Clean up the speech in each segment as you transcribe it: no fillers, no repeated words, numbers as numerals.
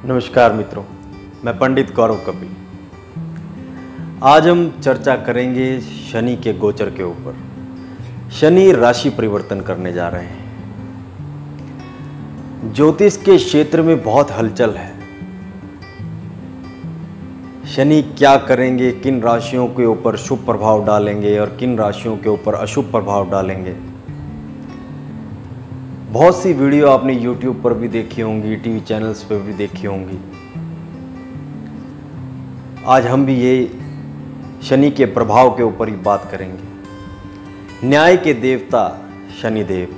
नमस्कार मित्रों, मैं पंडित गौरव कपिल। आज हम चर्चा करेंगे शनि के गोचर के ऊपर। शनि राशि परिवर्तन करने जा रहे हैं। ज्योतिष के क्षेत्र में बहुत हलचल है। शनि क्या करेंगे, किन राशियों के ऊपर शुभ प्रभाव डालेंगे और किन राशियों के ऊपर अशुभ प्रभाव डालेंगे। बहुत सी वीडियो आपने YouTube पर भी देखी होंगी, टीवी चैनल्स पर भी देखी होंगी। आज हम भी ये शनि के प्रभाव के ऊपर ही बात करेंगे। न्याय के देवता शनिदेव।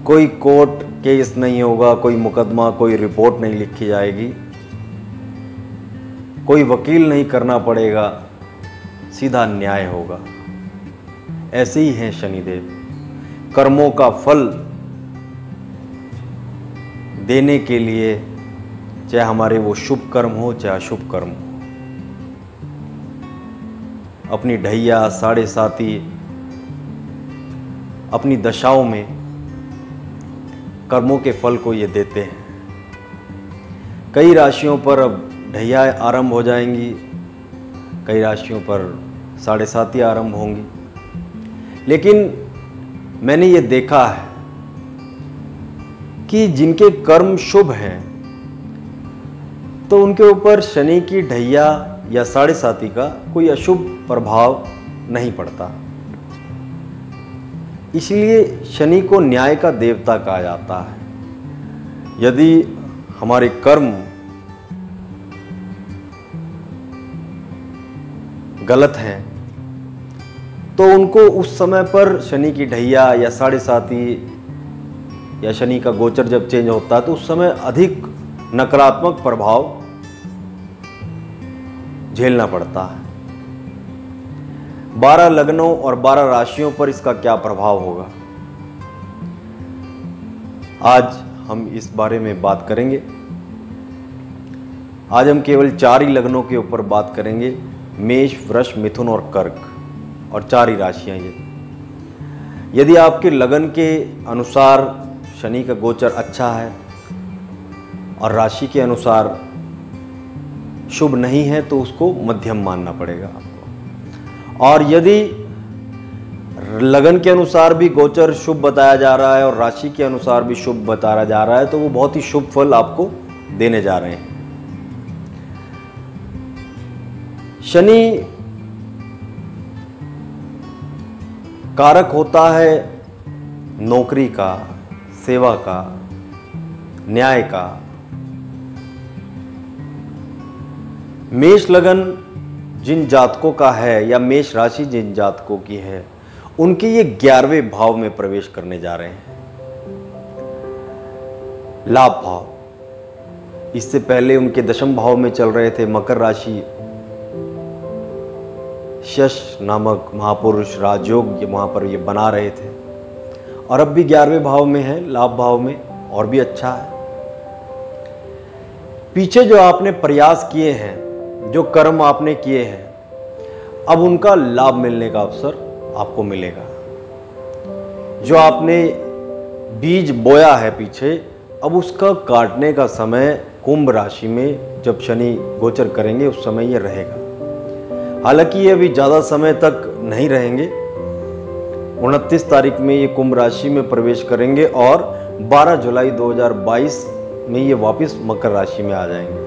कोई कोर्ट केस नहीं होगा, कोई मुकदमा, कोई रिपोर्ट नहीं लिखी जाएगी, कोई वकील नहीं करना पड़ेगा, सीधा न्याय होगा। ऐसे ही हैं शनिदेव। कर्मों का फल देने के लिए, चाहे हमारे वो शुभ कर्म हो चाहे अशुभ कर्म हो, अपनी ढैया साढ़े साती अपनी दशाओं में कर्मों के फल को ये देते हैं। कई राशियों पर अब ढैया आरंभ हो जाएंगी, कई राशियों पर साढ़े साती आरंभ होंगी। लेकिन मैंने ये देखा है कि जिनके कर्म शुभ हैं तो उनके ऊपर शनि की ढैया या साढ़े साती का कोई अशुभ प्रभाव नहीं पड़ता। इसलिए शनि को न्याय का देवता कहा जाता है। यदि हमारे कर्म गलत हैं तो उनको उस समय पर शनि की ढैया या साढ़े साती या शनि का गोचर जब चेंज होता है तो उस समय अधिक नकारात्मक प्रभाव झेलना पड़ता है। 12 लग्नों और 12 राशियों पर इसका क्या प्रभाव होगा, आज हम इस बारे में बात करेंगे। आज हम केवल 4 ही लग्नों के ऊपर बात करेंगे, मेष, वृष, मिथुन और कर्क, और 4 ही राशियां ये। यदि आपके लगन के अनुसार शनि का गोचर अच्छा है और राशि के अनुसार शुभ नहीं है तो उसको मध्यम मानना पड़ेगा आपको। और यदि लगन के अनुसार भी गोचर शुभ बताया जा रहा है और राशि के अनुसार भी शुभ बताया जा रहा है तो वो बहुत ही शुभ फल आपको देने जा रहे हैं। शनि कारक होता है नौकरी का, सेवा का, न्याय का। मेष लगन जिन जातकों का है या मेष राशि जिन जातकों की है, उनके ये 11वें भाव में प्रवेश करने जा रहे हैं, लाभ भाव। इससे पहले उनके दशम भाव में चल रहे थे मकर राशि। शश नामक महापुरुष राजयोग वहाँ पर ये बना रहे थे और अब भी 11वें भाव में है, लाभ भाव में, और भी अच्छा है। पीछे जो आपने प्रयास किए हैं, जो कर्म आपने किए हैं, अब उनका लाभ मिलने का अवसर आपको मिलेगा। जो आपने बीज बोया है पीछे, अब उसका काटने का समय कुंभ राशि में जब शनि गोचर करेंगे उस समय ये रहेगा। हालांकि ये अभी ज़्यादा समय तक नहीं रहेंगे। 29 तारीख में ये कुंभ राशि में प्रवेश करेंगे और 12 जुलाई 2022 में ये वापस मकर राशि में आ जाएंगे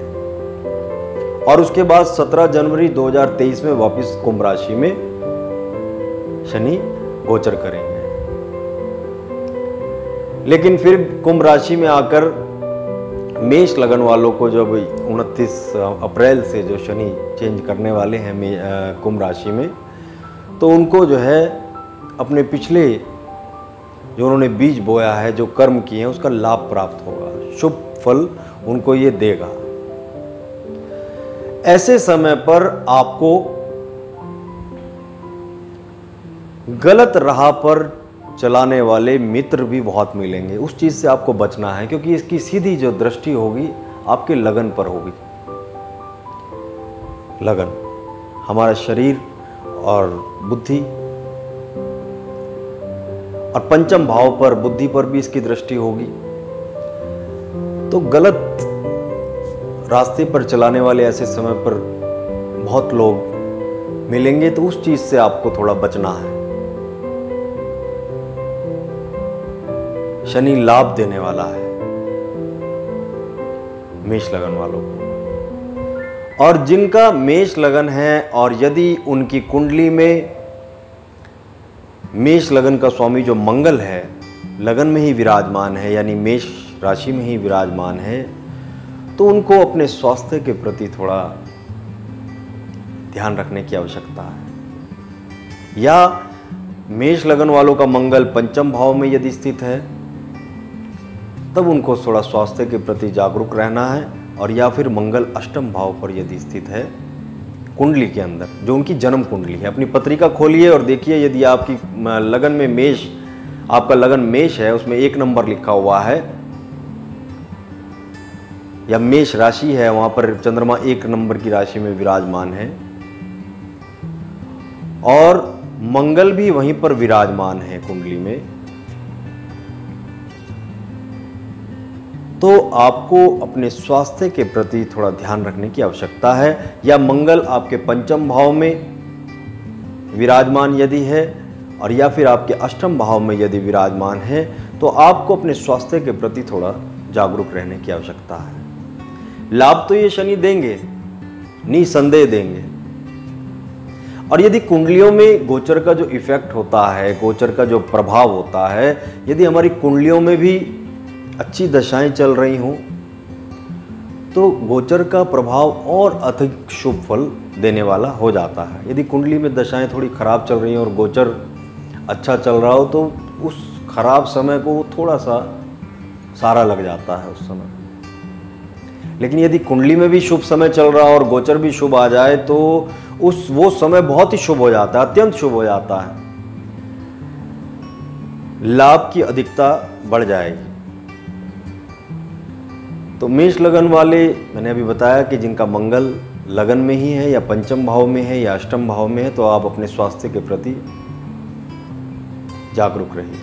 और उसके बाद 17 जनवरी 2023 में वापस कुंभ राशि में शनि गोचर करेंगे। लेकिन फिर कुंभ राशि में आकर मेष लगन वालों को जब 29 अप्रैल से जो शनि चेंज करने वाले हैं कुंभ राशि में, तो उनको जो है अपने पिछले जो उन्होंने बीज बोया है, जो कर्म किए हैं, उसका लाभ प्राप्त होगा, शुभ फल उनको ये देगा। ऐसे समय पर आपको गलत राह पर चलाने वाले मित्र भी बहुत मिलेंगे। उस चीज़ से आपको बचना है क्योंकि इसकी सीधी जो दृष्टि होगी आपके लगन पर होगी। लगन हमारा शरीर और बुद्धि और पंचम भाव पर, बुद्धि पर भी इसकी दृष्टि होगी। तो गलत रास्ते पर चलाने वाले ऐसे समय पर बहुत लोग मिलेंगे, तो उस चीज से आपको थोड़ा बचना है। शनि लाभ देने वाला है मेष लगन वालों को। और जिनका मेष लगन है और यदि उनकी कुंडली में मेष लगन का स्वामी जो मंगल है लगन में ही विराजमान है, यानी मेष राशि में ही विराजमान है, तो उनको अपने स्वास्थ्य के प्रति थोड़ा ध्यान रखने की आवश्यकता है। या मेष लगन वालों का मंगल पंचम भाव में यदि स्थित है तब उनको थोड़ा स्वास्थ्य के प्रति जागरूक रहना है। और या फिर मंगल अष्टम भाव पर यदि स्थित है कुंडली के अंदर, जो उनकी जन्म कुंडली है, अपनी पत्रिका खोलिए और देखिए, यदि आपकी लगन में मेष, आपका लगन मेष है, उसमें 1 नंबर लिखा हुआ है, या मेष राशि है, वहां पर चंद्रमा 1 नंबर की राशि में विराजमान है और मंगल भी वहीं पर विराजमान है कुंडली में, तो आपको अपने स्वास्थ्य के प्रति थोड़ा ध्यान रखने की आवश्यकता है। या मंगल आपके पंचम भाव में विराजमान यदि है और या फिर आपके अष्टम भाव में यदि विराजमान है, तो आपको अपने स्वास्थ्य के प्रति थोड़ा जागरूक रहने की आवश्यकता है। लाभ तो ये शनि देंगे, निसंदेह देंगे। और यदि कुंडलियों में गोचर का जो इफेक्ट होता है, गोचर का जो प्रभाव होता है, यदि हमारी कुंडलियों में भी अच्छी दशाएं चल रही हों, तो गोचर का प्रभाव और अधिक शुभ फल देने वाला हो जाता है। यदि कुंडली में दशाएं थोड़ी खराब चल रही हैं और गोचर अच्छा चल रहा हो, तो उस खराब समय को थोड़ा सा सारा लग जाता है उस समय। लेकिन यदि कुंडली में भी शुभ समय चल रहा हो और गोचर भी शुभ आ जाए, तो वो समय बहुत ही शुभ हो जाता है, अत्यंत शुभ हो जाता है। लाभ की अधिकता बढ़ जाएगी। तो मेष लगन वाले, मैंने अभी बताया कि जिनका मंगल लगन में ही है या पंचम भाव में है या अष्टम भाव में है, तो आप अपने स्वास्थ्य के प्रति जागरूक रहिए।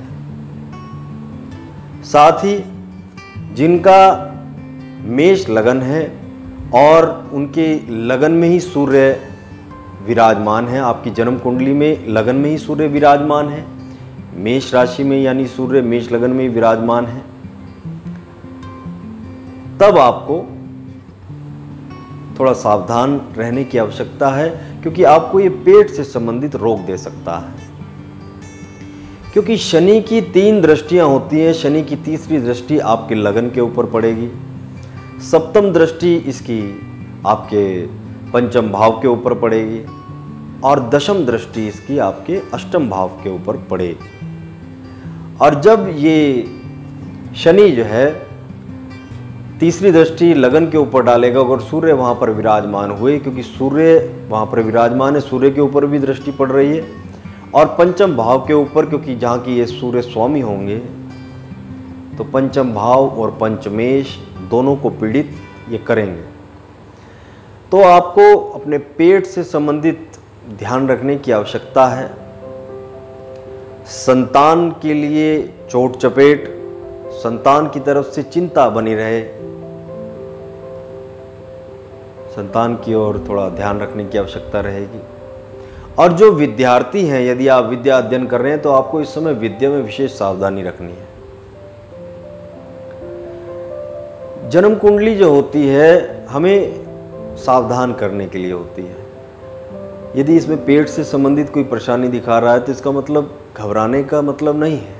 साथ ही जिनका मेष लगन है और उनके लगन में ही सूर्य विराजमान है, आपकी जन्म कुंडली में लगन में ही सूर्य विराजमान है, मेष राशि में, यानी सूर्य मेष लगन में ही विराजमान है, तब आपको थोड़ा सावधान रहने की आवश्यकता है, क्योंकि आपको ये पेट से संबंधित रोग दे सकता है। क्योंकि शनि की 3 दृष्टियां होती हैं। शनि की तीसरी दृष्टि आपके लगन के ऊपर पड़ेगी, सप्तम दृष्टि इसकी आपके पंचम भाव के ऊपर पड़ेगी और दशम दृष्टि इसकी आपके अष्टम भाव के ऊपर पड़ेगी। और जब ये शनि जो है तीसरी दृष्टि लगन के ऊपर डालेगा, अगर सूर्य वहां पर विराजमान हुए, क्योंकि सूर्य वहां पर विराजमान है, सूर्य के ऊपर भी दृष्टि पड़ रही है, और पंचम भाव के ऊपर, क्योंकि जहां की ये सूर्य स्वामी होंगे, तो पंचम भाव और पंचमेश दोनों को पीड़ित ये करेंगे। तो आपको अपने पेट से संबंधित ध्यान रखने की आवश्यकता है। संतान के लिए चोट चपेट, संतान की तरफ से चिंता बनी रहे, संतान की ओर थोड़ा ध्यान रखने की आवश्यकता रहेगी। और जो विद्यार्थी हैं, यदि आप विद्या अध्ययन कर रहे हैं, तो आपको इस समय विद्या में विशेष सावधानी रखनी है। जन्म कुंडली जो होती है हमें सावधान करने के लिए होती है। यदि इसमें पेट से संबंधित कोई परेशानी दिखा रहा है, तो इसका मतलब घबराने का मतलब नहीं है।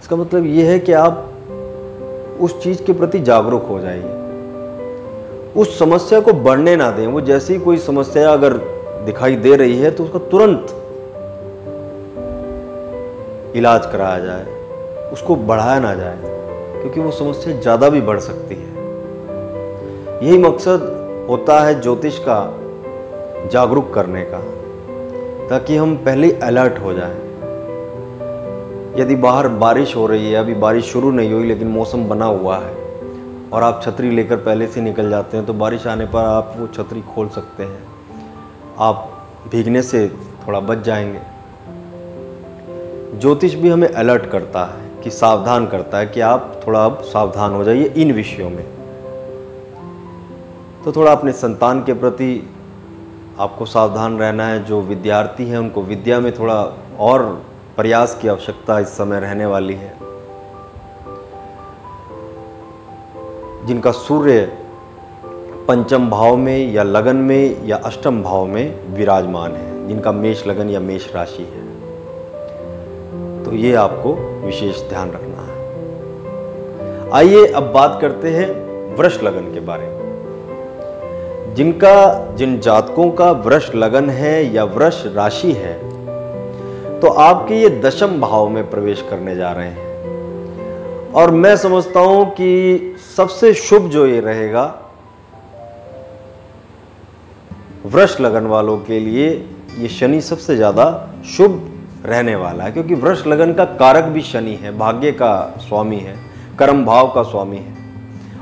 इसका मतलब ये है कि आप उस चीज के प्रति जागरूक हो जाइए, उस समस्या को बढ़ने ना दें। वो जैसी कोई समस्या अगर दिखाई दे रही है, तो उसका तुरंत इलाज कराया जाए, उसको बढ़ाया ना जाए, क्योंकि वो समस्या ज़्यादा भी बढ़ सकती है। यही मकसद होता है ज्योतिष का, जागरूक करने का, ताकि हम पहले अलर्ट हो जाएं। यदि बाहर बारिश हो रही है, अभी बारिश शुरू नहीं हुई लेकिन मौसम बना हुआ है, और आप छतरी लेकर पहले से निकल जाते हैं, तो बारिश आने पर आप वो छतरी खोल सकते हैं, आप भीगने से थोड़ा बच जाएंगे। ज्योतिष भी हमें अलर्ट करता है कि सावधान करता है कि आप थोड़ा अब सावधान हो जाइए इन विषयों में। तो थोड़ा अपने संतान के प्रति आपको सावधान रहना है। जो विद्यार्थी हैं उनको विद्या में थोड़ा और प्रयास की आवश्यकता इस समय रहने वाली है। जिनका सूर्य पंचम भाव में या लगन में या अष्टम भाव में विराजमान है, जिनका मेष लगन या मेष राशि है, तो ये आपको विशेष ध्यान रखना है। आइए अब बात करते हैं वृष लगन के बारे में। जिन जातकों का वृष लगन है या वृष राशि है, तो आपके ये दशम भाव में प्रवेश करने जा रहे हैं। और मैं समझता हूं कि सबसे शुभ जो ये रहेगा वृष लगन वालों के लिए, ये शनि सबसे ज्यादा शुभ रहने वाला है, क्योंकि वृष लगन का कारक भी शनि है, भाग्य का स्वामी है, कर्म भाव का स्वामी है,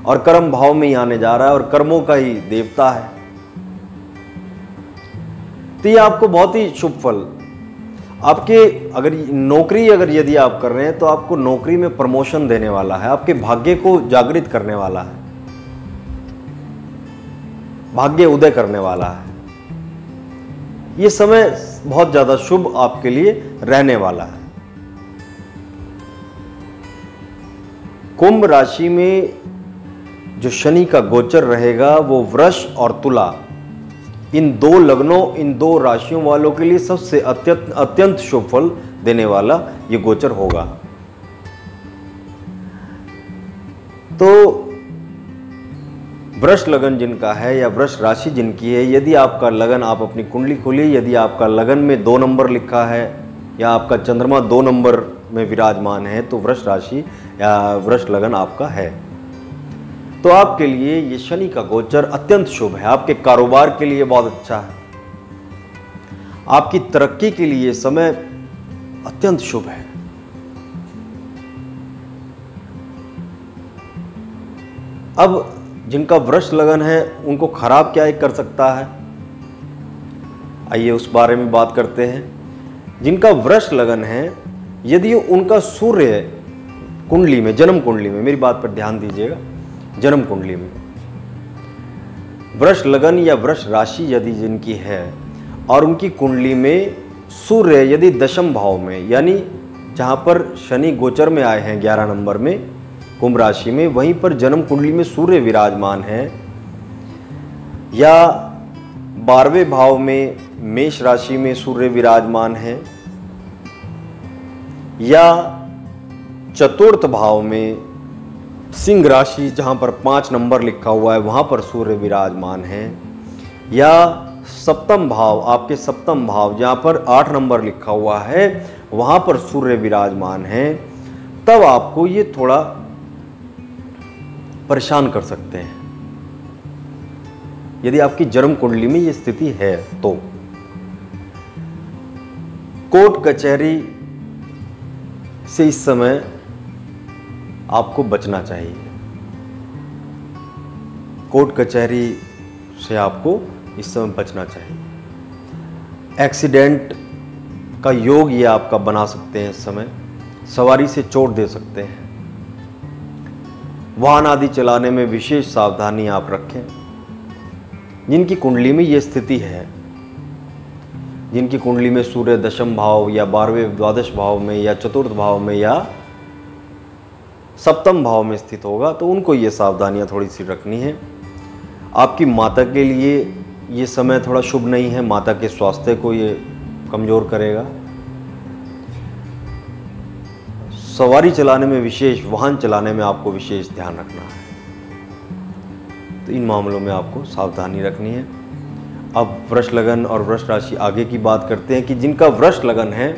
और कर्म भाव में ही आने जा रहा है और कर्मों का ही देवता है। तो ये आपको बहुत ही शुभ फल, आपके अगर यदि आप कर रहे हैं तो आपको नौकरी में प्रमोशन देने वाला है, आपके भाग्य को जागृत करने वाला है, भाग्य उदय करने वाला है। ये समय बहुत ज्यादा शुभ आपके लिए रहने वाला है। कुंभ राशि में जो शनि का गोचर रहेगा वो वृष और तुला, इन दो लग्नों, इन दो राशियों वालों के लिए सबसे अत्यंत शुभ फल देने वाला ये गोचर होगा। तो वृष लगन जिनका है या वृष राशि जिनकी है, यदि आपका लगन, आप अपनी कुंडली खोलिए, यदि आपका लगन में 2 नंबर लिखा है या आपका चंद्रमा 2 नंबर में विराजमान है, तो वृष राशि या वृष लगन आपका है। तो आपके लिए ये शनि का गोचर अत्यंत शुभ है। आपके कारोबार के लिए बहुत अच्छा है, आपकी तरक्की के लिए समय अत्यंत शुभ है। अब जिनका वृष लगन है उनको खराब क्या कर सकता है, आइए उस बारे में बात करते हैं। जिनका वृष लगन है, यदि उनका सूर्य कुंडली में, जन्म कुंडली में, मेरी बात पर ध्यान दीजिएगा, जन्म कुंडली में वृष लगन या वृष राशि यदि जिनकी है और उनकी कुंडली में सूर्य यदि दशम भाव में, यानी जहां पर शनि गोचर में आए हैं 11 नंबर में कुंभ राशि में, वहीं पर जन्म कुंडली में सूर्य विराजमान है, या 12वें भाव में मेष राशि में सूर्य विराजमान है, या चतुर्थ भाव में सिंह राशि जहां पर 5 नंबर लिखा हुआ है वहां पर सूर्य विराजमान है, या सप्तम भाव, आपके सप्तम भाव जहां पर 8 नंबर लिखा हुआ है वहां पर सूर्य विराजमान है, तब आपको ये थोड़ा परेशान कर सकते हैं यदि आपकी जन्म कुंडली में ये स्थिति है। तो कोर्ट कचहरी से इस समय आपको बचना चाहिए। कोर्ट कचहरी से आपको इस समय बचना चाहिए। एक्सीडेंट का योग ये आपका बना सकते हैं इस समय, सवारी से चोट दे सकते हैं। वाहन आदि चलाने में विशेष सावधानी आप रखें। जिनकी कुंडली में ये स्थिति है, जिनकी कुंडली में सूर्य दशम भाव या 12वें द्वादश भाव में या चतुर्थ भाव में या सप्तम भाव में स्थित होगा, तो उनको ये सावधानियां थोड़ी सी रखनी है। आपकी माता के लिए ये समय थोड़ा शुभ नहीं है, माता के स्वास्थ्य को ये कमजोर करेगा। सवारी चलाने में विशेष, वाहन चलाने में आपको विशेष ध्यान रखना है, तो इन मामलों में आपको सावधानी रखनी है। अब वृष लगन और वृष राशि आगे की बात करते हैं कि जिनका वृष लगन है,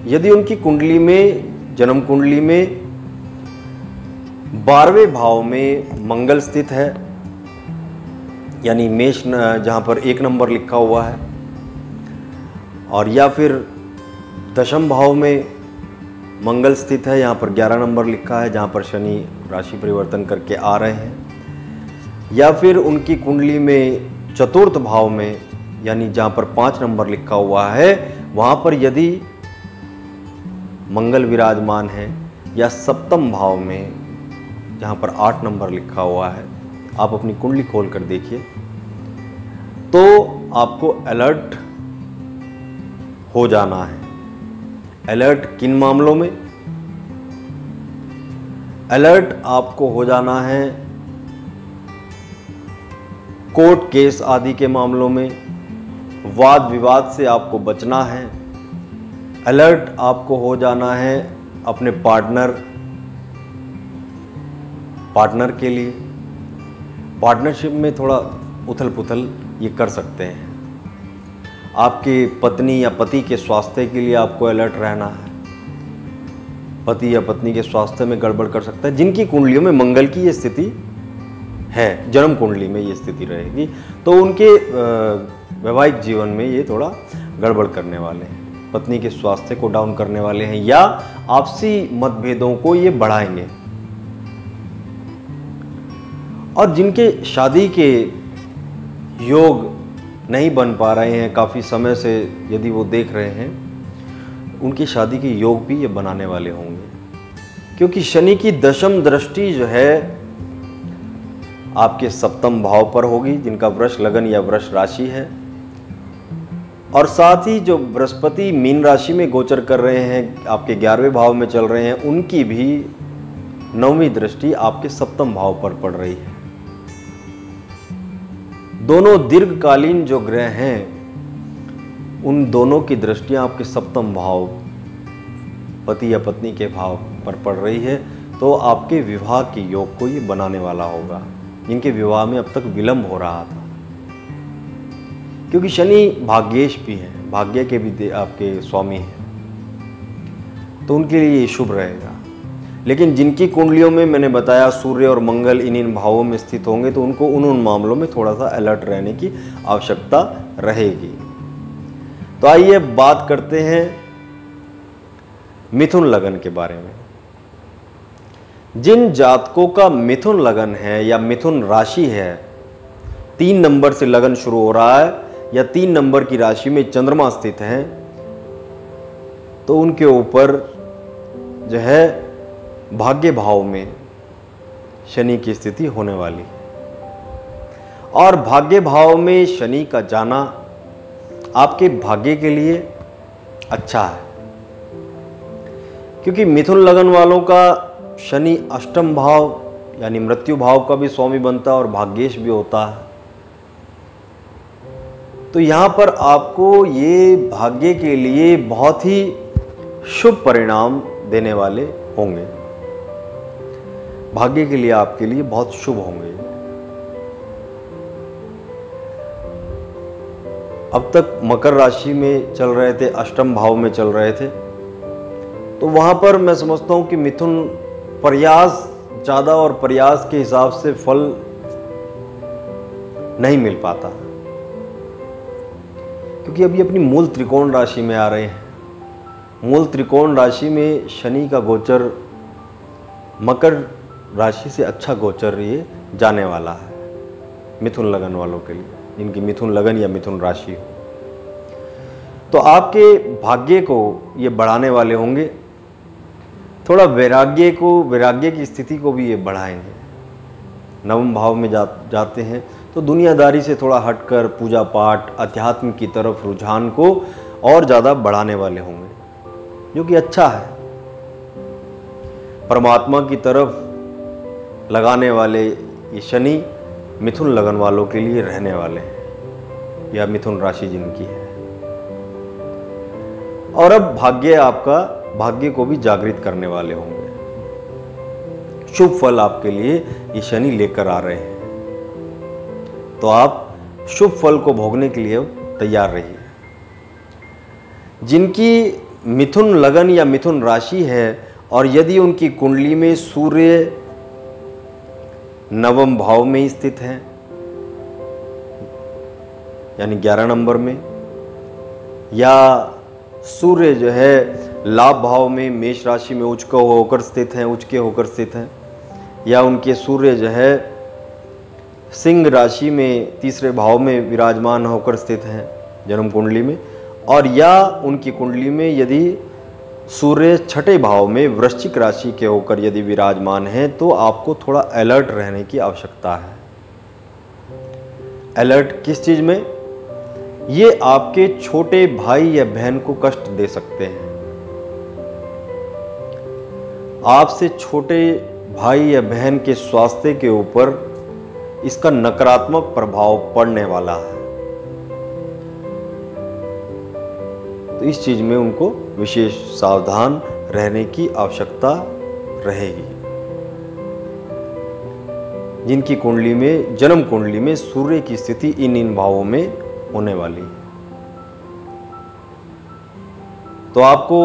यदि उनकी कुंडली में, जन्म कुंडली में 12वें भाव में मंगल स्थित है, यानी मेष जहां पर 1 नंबर लिखा हुआ है, और या फिर दशम भाव में मंगल स्थित है, यहाँ पर 11 नंबर लिखा है जहाँ पर शनि राशि परिवर्तन करके आ रहे हैं, या फिर उनकी कुंडली में चतुर्थ भाव में, यानी जहाँ पर 5 नंबर लिखा हुआ है वहाँ पर यदि मंगल विराजमान है, या सप्तम भाव में, जहाँ पर 8 नंबर लिखा हुआ है, आप अपनी कुंडली खोल कर देखिए, तो आपको अलर्ट हो जाना है। अलर्ट किन मामलों में? अलर्ट आपको हो जाना है कोर्ट केस आदि के मामलों में, वाद विवाद से आपको बचना है। अलर्ट आपको हो जाना है अपने पार्टनर के लिए। पार्टनरशिप में थोड़ा उथल पुथल ये कर सकते हैं। आपके पत्नी या पति के स्वास्थ्य के लिए आपको अलर्ट रहना है। पति या पत्नी के स्वास्थ्य में गड़बड़ कर सकता है। जिनकी कुंडलियों में मंगल की ये स्थिति है, जन्म कुंडली में ये स्थिति रहेगी, तो उनके वैवाहिक जीवन में ये थोड़ा गड़बड़ करने वाले हैं, पत्नी के स्वास्थ्य को डाउन करने वाले हैं, या आपसी मतभेदों को ये बढ़ाएंगे। और जिनके शादी के योग नहीं बन पा रहे हैं काफ़ी समय से, यदि वो देख रहे हैं, उनकी शादी के योग भी ये बनाने वाले होंगे, क्योंकि शनि की दशम दृष्टि जो है आपके सप्तम भाव पर होगी, जिनका वृष लगन या वृष राशि है। और साथ ही जो बृहस्पति मीन राशि में गोचर कर रहे हैं, आपके 11वें भाव में चल रहे हैं, उनकी भी 9वीं दृष्टि आपके सप्तम भाव पर पड़ रही है। दोनों दीर्घकालीन जो ग्रह हैं, उन दोनों की दृष्टियां आपके सप्तम भाव, पति या पत्नी के भाव पर पड़ रही है, तो आपके विवाह के योग को ये बनाने वाला होगा, जिनके विवाह में अब तक विलंब हो रहा था। क्योंकि शनि भाग्येश भी हैं, भाग्य के भी आपके स्वामी हैं, तो उनके लिए ये शुभ रहेगा। लेकिन जिनकी कुंडलियों में मैंने बताया सूर्य और मंगल इन भावों में स्थित होंगे, तो उनको उन मामलों में थोड़ा सा अलर्ट रहने की आवश्यकता रहेगी। तो आइए बात करते हैं मिथुन लगन के बारे में। जिन जातकों का मिथुन लगन है या मिथुन राशि है, 3 नंबर से लगन शुरू हो रहा है या 3 नंबर की राशि में चंद्रमा स्थित है, तो उनके ऊपर जो है भाग्य भाव में शनि की स्थिति होने वाली है। और भाग्य भाव में शनि का जाना आपके भाग्य के लिए अच्छा है, क्योंकि मिथुन लगन वालों का शनि अष्टम भाव यानी मृत्यु भाव का भी स्वामी बनता है और भाग्येश भी होता है। तो यहां पर आपको ये भाग्य के लिए बहुत ही शुभ परिणाम देने वाले होंगे, भाग्य के लिए आपके लिए बहुत शुभ होंगे। अब तक मकर राशि में चल रहे थे, अष्टम भाव में चल रहे थे, तो वहां पर मैं समझता हूं कि मिथुन प्रयास ज्यादा और प्रयास के हिसाब से फल नहीं मिल पाता, क्योंकि अभी अपनी मूल त्रिकोण राशि में आ रहे हैं। मूल त्रिकोण राशि में शनि का गोचर मकर राशि से अच्छा गोचर ये जाने वाला है मिथुन लगन वालों के लिए, जिनकी मिथुन लगन या मिथुन राशि हो। तो आपके भाग्य को ये बढ़ाने वाले होंगे। थोड़ा वैराग्य की स्थिति को भी ये बढ़ाएंगे। नवम भाव में जाते हैं तो दुनियादारी से थोड़ा हटकर पूजा पाठ, अध्यात्म की तरफ रुझान को और ज़्यादा बढ़ाने वाले होंगे, जो कि अच्छा है। परमात्मा की तरफ लगाने वाले ये शनि मिथुन लगन वालों के लिए रहने वाले हैं, या मिथुन राशि जिनकी है। और अब भाग्य को भी जागृत करने वाले होंगे। शुभ फल आपके लिए ये शनि लेकर आ रहे हैं, तो आप शुभ फल को भोगने के लिए तैयार रहिए। जिनकी मिथुन लगन या मिथुन राशि है और यदि उनकी कुंडली में सूर्य नवम भाव में ही स्थित है, यानी 11 नंबर में, या सूर्य जो है लाभ भाव में मेष राशि में उच्च के होकर स्थित हैं, या उनके सूर्य जो है सिंह राशि में तीसरे भाव में विराजमान होकर स्थित हैं जन्म कुंडली में, और या उनकी कुंडली में यदि सूर्य छठे भाव में वृश्चिक राशि के होकर यदि विराजमान है तो आपको थोड़ा अलर्ट रहने की आवश्यकता है। अलर्ट किस चीज में? ये आपके छोटे भाई या बहन को कष्ट दे सकते हैं। आपसे छोटे भाई या बहन के स्वास्थ्य के ऊपर इसका नकारात्मक प्रभाव पड़ने वाला है, तो इस चीज में उनको विशेष सावधान रहने की आवश्यकता रहेगी। जिनकी कुंडली में, जन्म कुंडली में सूर्य की स्थिति इन भावों में होने वाली है, तो आपको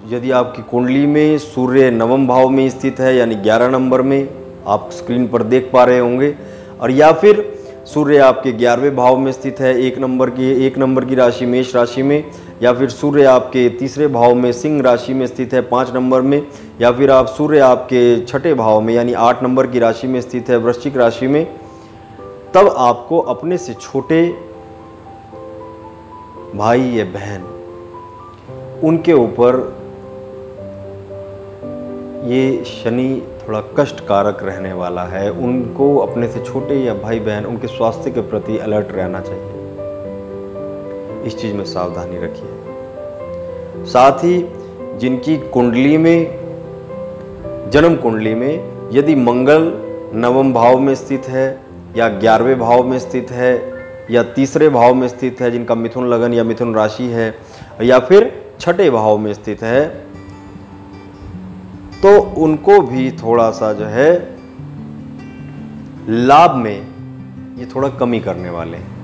यदि आपकी कुंडली में सूर्य नवम भाव में स्थित है यानी 11 नंबर में, आप स्क्रीन पर देख पा रहे होंगे, और या फिर सूर्य आपके 11वें भाव में स्थित है, एक नंबर की राशि मेष राशि में, या फिर सूर्य आपके तीसरे भाव में सिंह राशि में स्थित है 5 नंबर में, या फिर आप सूर्य आपके छठे भाव में यानी 8 नंबर की राशि में स्थित है वृश्चिक राशि में, तब आपको अपने से छोटे भाई या बहन उनके ऊपर ये शनि थोड़ा कष्टकारक रहने वाला है। उनको अपने से छोटे या भाई बहन उनके स्वास्थ्य के प्रति अलर्ट रहना चाहिए, इस चीज में सावधानी रखिए। साथ ही जिनकी कुंडली में, जन्म कुंडली में यदि मंगल नवम भाव में स्थित है या 11वें भाव में स्थित है या तीसरे भाव में स्थित है, जिनका मिथुन लगन या मिथुन राशि है, या फिर छठे भाव में स्थित है, तो उनको भी थोड़ा सा जो है लाभ में ये थोड़ा कमी करने वाले हैं,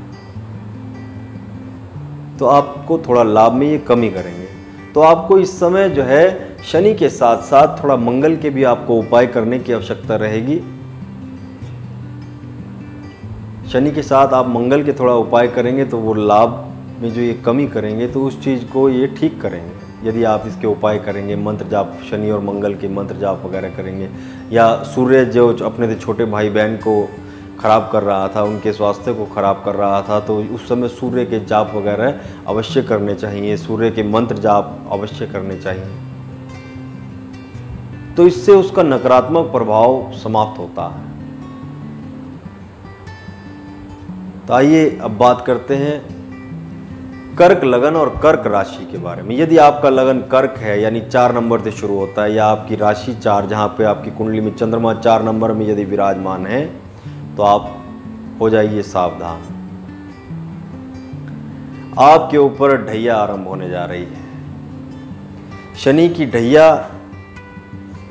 तो आपको थोड़ा लाभ में ये कमी करेंगे। तो आपको इस समय जो है शनि के साथ साथ थोड़ा मंगल के भी आपको उपाय करने की आवश्यकता रहेगी। शनि के साथ आप मंगल के थोड़ा उपाय करेंगे तो वो लाभ में जो ये कमी करेंगे तो उस चीज़ को ये ठीक करेंगे। यदि आप इसके उपाय करेंगे, मंत्र जाप, शनि और मंगल के मंत्र जाप वगैरह करेंगे, या सूर्य जो अपने से छोटे भाई बहन को खराब कर रहा था, उनके स्वास्थ्य को खराब कर रहा था, तो उस समय सूर्य के जाप वगैरह अवश्य करने चाहिए, सूर्य के मंत्र जाप अवश्य करने चाहिए, तो इससे उसका नकारात्मक प्रभाव समाप्त होता है। तो आइए अब बात करते हैं कर्क लगन और कर्क राशि के बारे में। यदि आपका लगन कर्क है यानी 4 नंबर से शुरू होता है, या आपकी राशि 4, जहां पे आपकी कुंडली में चंद्रमा 4 नंबर में यदि विराजमान है, तो आप हो जाइए सावधान। आपके ऊपर ढैया आरंभ होने जा रही है, शनि की ढैया,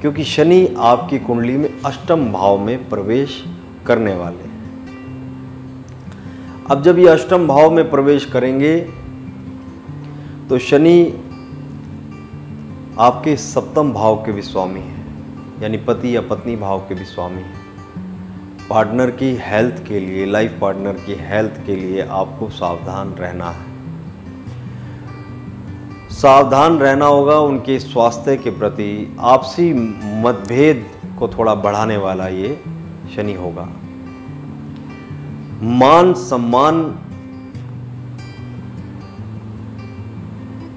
क्योंकि शनि आपकी कुंडली में अष्टम भाव में प्रवेश करने वाले हैं। अब जब ये अष्टम भाव में प्रवेश करेंगे तो शनि आपके सप्तम भाव के भी स्वामी हैं, यानी पति या पत्नी भाव के भी स्वामी हैं। पार्टनर की हेल्थ के लिए, लाइफ पार्टनर की हेल्थ के लिए आपको सावधान रहना है। सावधान रहना होगा उनके स्वास्थ्य के प्रति। आपसी मतभेद को थोड़ा बढ़ाने वाला ये शनि होगा। मान सम्मान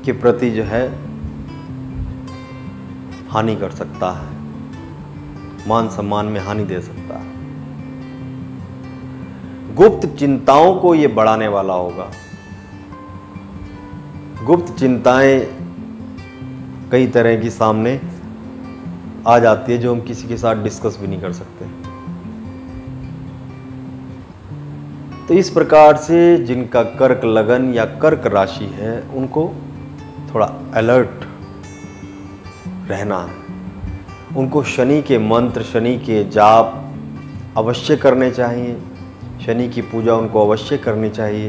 के प्रति जो है हानि कर सकता है, मान सम्मान में हानि दे सकता है। गुप्त चिंताओं को ये बढ़ाने वाला होगा। गुप्त चिंताएं कई तरह की सामने आ जाती है जो हम किसी के साथ डिस्कस भी नहीं कर सकते। तो इस प्रकार से जिनका कर्क लगन या कर्क राशि है उनको थोड़ा अलर्ट रहना है। उनको शनि के मंत्र, शनि के जाप अवश्य करने चाहिए, शनि की पूजा उनको अवश्य करनी चाहिए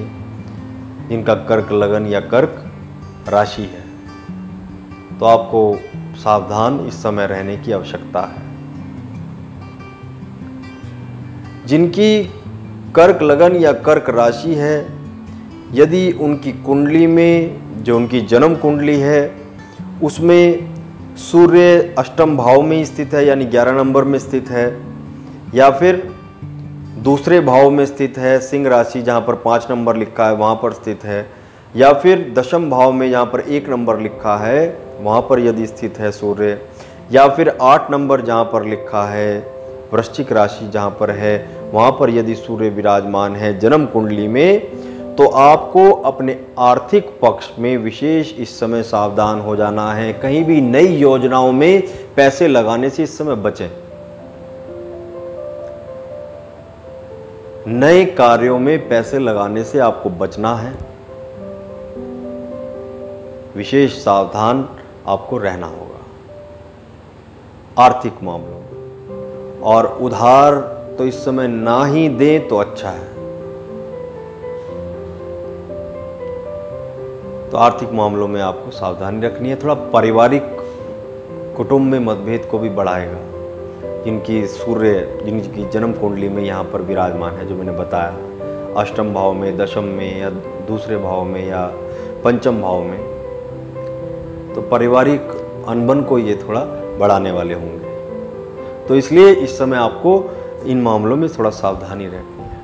जिनका कर्क लगन या कर्क राशि है। तो आपको सावधान इस समय रहने की आवश्यकता है। जिनकी कर्क लगन या कर्क राशि है, यदि उनकी कुंडली में, जो उनकी जन्म कुंडली है, उसमें सूर्य अष्टम भाव में स्थित है यानी 11 नंबर में स्थित है, या फिर दूसरे भाव में स्थित है, सिंह राशि जहाँ पर 5 नंबर लिखा है वहाँ पर स्थित है, या फिर दशम भाव में जहाँ पर 1 नंबर लिखा है वहाँ पर यदि स्थित है सूर्य, या फिर 8 नंबर जहाँ पर लिखा है, वृश्चिक राशि जहाँ पर है वहाँ पर यदि सूर्य विराजमान है जन्म कुंडली में, तो आपको अपने आर्थिक पक्ष में विशेष इस समय सावधान हो जाना है। कहीं भी नई योजनाओं में पैसे लगाने से इस समय बचें। नए कार्यों में पैसे लगाने से आपको बचना है। विशेष सावधान आपको रहना होगा आर्थिक मामलों में, और उधार तो इस समय ना ही दें तो अच्छा है। तो आर्थिक मामलों में आपको सावधानी रखनी है। थोड़ा पारिवारिक कुटुंब में मतभेद को भी बढ़ाएगा। जिनकी सूर्य, जिनकी जन्म कुंडली में यहाँ पर विराजमान है, जो मैंने बताया, अष्टम भाव में, दशम में, या दूसरे भाव में, या पंचम भाव में, तो पारिवारिक अनबन को ये थोड़ा बढ़ाने वाले होंगे। तो इसलिए इस समय आपको इन मामलों में थोड़ा सावधानी रखनी है।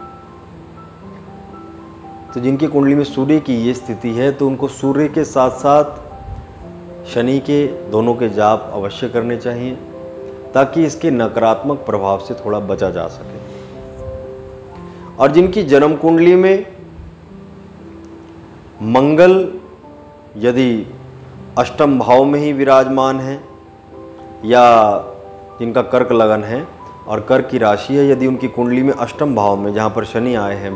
तो जिनकी कुंडली में सूर्य की ये स्थिति है, तो उनको सूर्य के साथ साथ शनि के दोनों के जाप अवश्य करने चाहिए, ताकि इसके नकारात्मक प्रभाव से थोड़ा बचा जा सके। और जिनकी जन्म कुंडली में मंगल यदि अष्टम भाव में ही विराजमान है, या जिनका कर्क लगन है और कर्क की राशि है, यदि उनकी कुंडली में अष्टम भाव में, जहाँ पर शनि आए हैं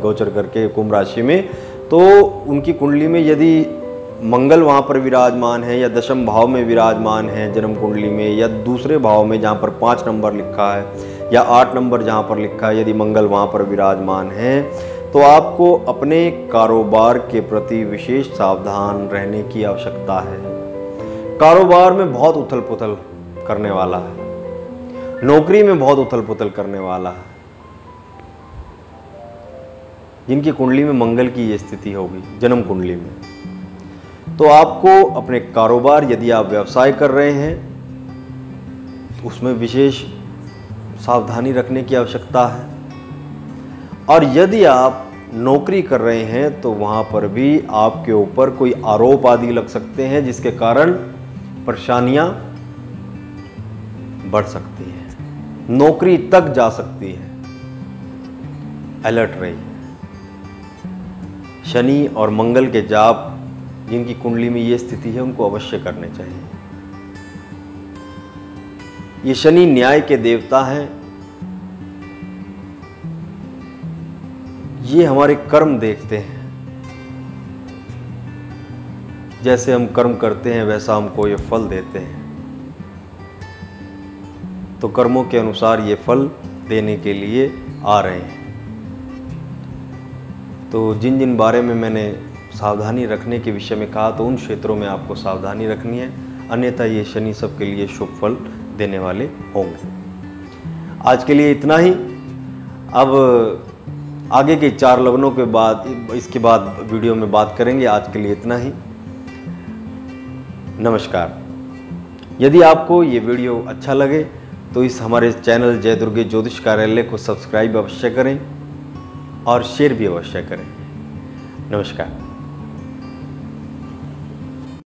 गोचर करके कुंभ राशि में, तो उनकी कुंडली में यदि मंगल वहाँ पर विराजमान है, या दशम भाव में विराजमान है जन्म कुंडली में, या दूसरे भाव में जहाँ पर 5 नंबर लिखा है, या 8 नंबर जहाँ पर लिखा है, यदि मंगल वहाँ पर विराजमान है, तो आपको अपने कारोबार के प्रति विशेष सावधान रहने की आवश्यकता है। कारोबार में बहुत उथल पुथल करने वाला है, नौकरी में बहुत उथल पुथल करने वाला है। जिनकी कुंडली में मंगल की ये स्थिति होगी जन्म कुंडली में, तो आपको अपने कारोबार, यदि आप व्यवसाय कर रहे हैं, उसमें विशेष सावधानी रखने की आवश्यकता है। और यदि आप नौकरी कर रहे हैं, तो वहाँ पर भी आपके ऊपर कोई आरोप आदि लग सकते हैं, जिसके कारण परेशानियाँ बढ़ सकती हैं, नौकरी तक जा सकती है। अलर्ट रहिए। शनि और मंगल के जाप जिनकी कुंडली में ये स्थिति है, उनको अवश्य करने चाहिए। ये शनि न्याय के देवता हैं। ये हमारे कर्म देखते हैं। जैसे हम कर्म करते हैं, वैसा हमको ये फल देते हैं। तो कर्मों के अनुसार ये फल देने के लिए आ रहे हैं। तो जिन जिन बारे में मैंने सावधानी रखने के विषय में कहा, तो उन क्षेत्रों में आपको सावधानी रखनी है, अन्यथा ये शनि सबके लिए शुभ फल देने वाले होंगे। आज के लिए इतना ही। अब आगे के 4 लगनों के बाद, इसके बाद वीडियो में बात करेंगे। आज के लिए इतना ही। नमस्कार। यदि आपको ये वीडियो अच्छा लगे तो इस हमारे चैनल जय दुर्गे ज्योतिष कार्यालय को सब्सक्राइब अवश्य करें और शेयर भी अवश्य करें। नमस्कार।